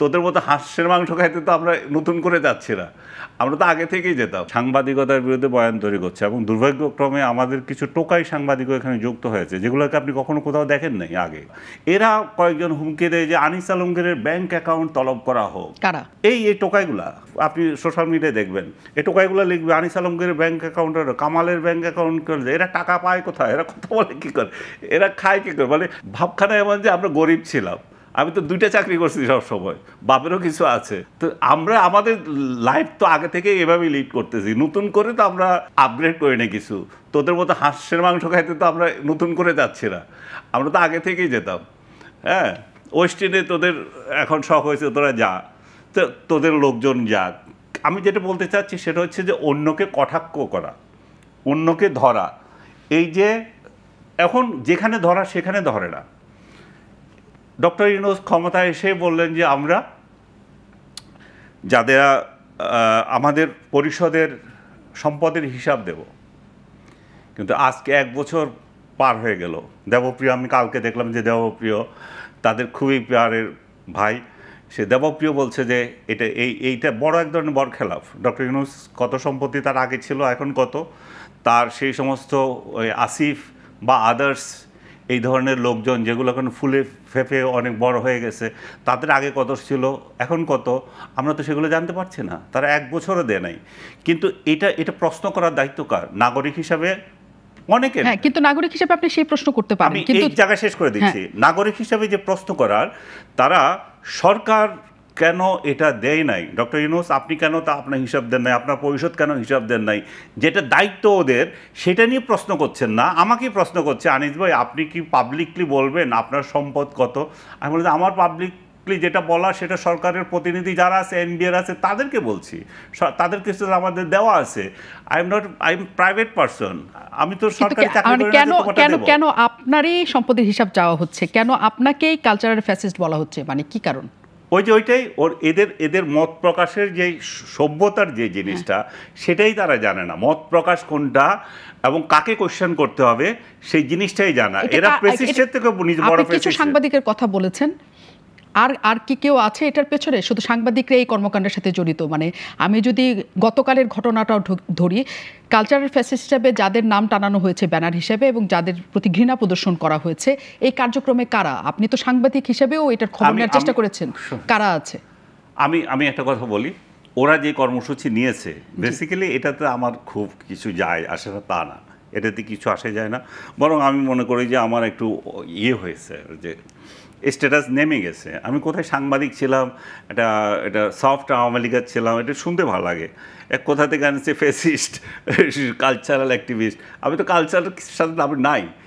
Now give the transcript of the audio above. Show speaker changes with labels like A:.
A: তোদের মতো হাঁসের মাংস খাইতে তো আমরা নতুন করে যাচ্ছি না, আমরা তো আগে থেকেই যেতাম। সাংবাদিকতার বিরুদ্ধে বয়ান তৈরি করছে এবং দুর্ভাগ্যক্রমে আমাদের কিছু টোকাই সাংবাদিকও এখানে যুক্ত হয়েছে, যেগুলোকে আপনি কখনো কোথাও দেখেন নাই আগে। এরা কয়েকজন হুমকি দেয় যে আনিস আলমগীরের ব্যাংক অ্যাকাউন্ট তলব করা হোক।
B: কারা
A: এই টোকাইগুলা আপনি সোশ্যাল মিডিয়ায় দেখবেন, এই টোকাইগুলো লিখবে আনিস আলমগীরের ব্যাংক অ্যাকাউন্টের, কামালের ব্যাংক অ্যাকাউন্ট করে। এরা টাকা পায় কোথায়, এরা কথা বলে কী করে, এরা খায় কী করে? মানে ভাবখানা এমন যে আমরা গরিব ছিলাম, আমি তো 2টা চাকরি করছি সব সময়, বাপেরও কিছু আছে। তো আমরা আমাদের লাইফ তো আগে থেকে এভাবেই লিড করতেছি, নতুন করে তো আমরা আপগ্রেড করি না কিছু। তোদের মতো হাঁসের মাংস খাইতে তো আমরা নতুন করে যাচ্ছি না, আমরা তো আগে থেকেই যেতাম। হ্যাঁ, ওয়েস্ট ইন্ডিজে তোদের এখন শখ হয়েছে, তোরা যা, তো তোদের লোকজন যাক। আমি যেটা বলতে চাচ্ছি সেটা হচ্ছে যে অন্যকে কটাক্ষ করা, অন্যকে ধরা, এই যে এখন যেখানে ধরা সেখানে ধরে না। ডক্টর ইউনূস ক্ষমতায় এসে বললেন যে আমরা যাদের আমাদের পরিষদের সম্পদের হিসাব দেব, কিন্তু আজকে 1 বছর পার হয়ে গেল। দেবপ্রিয়, আমি কালকে দেখলাম যে দেবপ্রিয় তাদের খুবই প্রিয়ারের ভাই, সে দেবপ্রিয় বলছে যে এইটা বড় এক ধরনের বরখেলাপ। ডক্টর ইউনূস কত সম্পত্তি তার আগে ছিল, এখন কত, তার সেই সমস্ত ওই আসিফ বা আদার্স এই ধরনের লোকজন যেগুলো এখন ফুলে ফেঁপে অনেক বড় হয়ে গেছে, তাদের আগে কত ছিল, এখন কত, আমরা তো সেগুলো জানতে পারছি না। তারা 1 বছরও দেয় নাই। কিন্তু এটা প্রশ্ন করার দায়িত্ব কার? নাগরিক হিসাবে অনেকের।
B: হ্যাঁ, কিন্তু নাগরিক হিসেবে আপনি সেই প্রশ্ন করতে পারেন।
A: আমি এই জায়গায় শেষ করে দিচ্ছি। নাগরিক হিসাবে যে প্রশ্ন করার, তারা সরকার কেন এটা দেয় নাই? ডক্টর ইউনূস, আপনি কেন তা আপনার হিসাব দেন নাই, আপনার পরিষদ কেন হিসাব দেন নাই, যেটা দায়িত্ব ওদের, সেটা নিয়ে প্রশ্ন করছেন না। আমাকেই প্রশ্ন করছে, আনিস ভাই আপনি কি পাবলিকলি বলবেন আপনার সম্পদ কত? আমি বলি আমার পাবলিকলি যেটা বলা সেটা সরকারের প্রতিনিধি যারা আছে, এনবিআর আছে, তাদেরকে বলছি, তাদের কিছু আমাদের দেওয়া আছে। আই এম প্রাইভেট পারসন, আমি তো সরকারি চাকরি করি না।
B: কেন কেন আপনারই সম্পদের হিসাব চাওয়া হচ্ছে? কেন আপনাকেই কালচারাল ফ্যাসিস্ট বলা হচ্ছে? মানে কি কারণ?
A: ওইটাই ওর এদের মত প্রকাশের যে সভ্যতার যে জিনিসটা, সেটাই তারা জানে না। মত প্রকাশ কোনটা এবং কাকে কোশ্চেন করতে হবে সেই জিনিসটাই জানা। এরা প্রেসিডেন্ট থেকে বড়
B: কিছু সাংবাদিকের কথা বলেছেন, আর কি কেউ আছে এটার পেছনে? শুধু সাংবাদিকরা এই কর্মকাণ্ডের সাথে জড়িত? মানে আমি যদি গতকালের ঘটনাটাও ধরি, কালচারাল ফ্যাসিস্ট হিসেবে যাদের নাম টানানো হয়েছে ব্যানার হিসেবে এবং যাদের প্রতি ঘৃণা প্রদর্শন করা হয়েছে, এই কারা? আপনি তো সাংবাদিক হিসেবেও এটার খবর নেওয়ার চেষ্টা করেছেন, কারা আছে?
A: আমি একটা কথা বলি, ওরা যে কর্মসূচি নিয়েছে, বেসিক্যালি এটাতে আমার খুব কিছু যায় আসে না তা না, এটাতে কিছু আসে যায় না। বরং আমি মনে করি যে আমার একটু হয়েছে, যে স্ট্যাটাস নেমে গেছে। আমি কোথায় সাংবাদিক ছিলাম, এটা সফট আওয়ামী লীগের ছিলাম, এটা শুনতে ভালো লাগে। এক কোথা থেকে আনছে ফেসিস্ট, কালচারাল অ্যাক্টিভিস্ট। আমি তো কালচারের সাথে আমি নাই।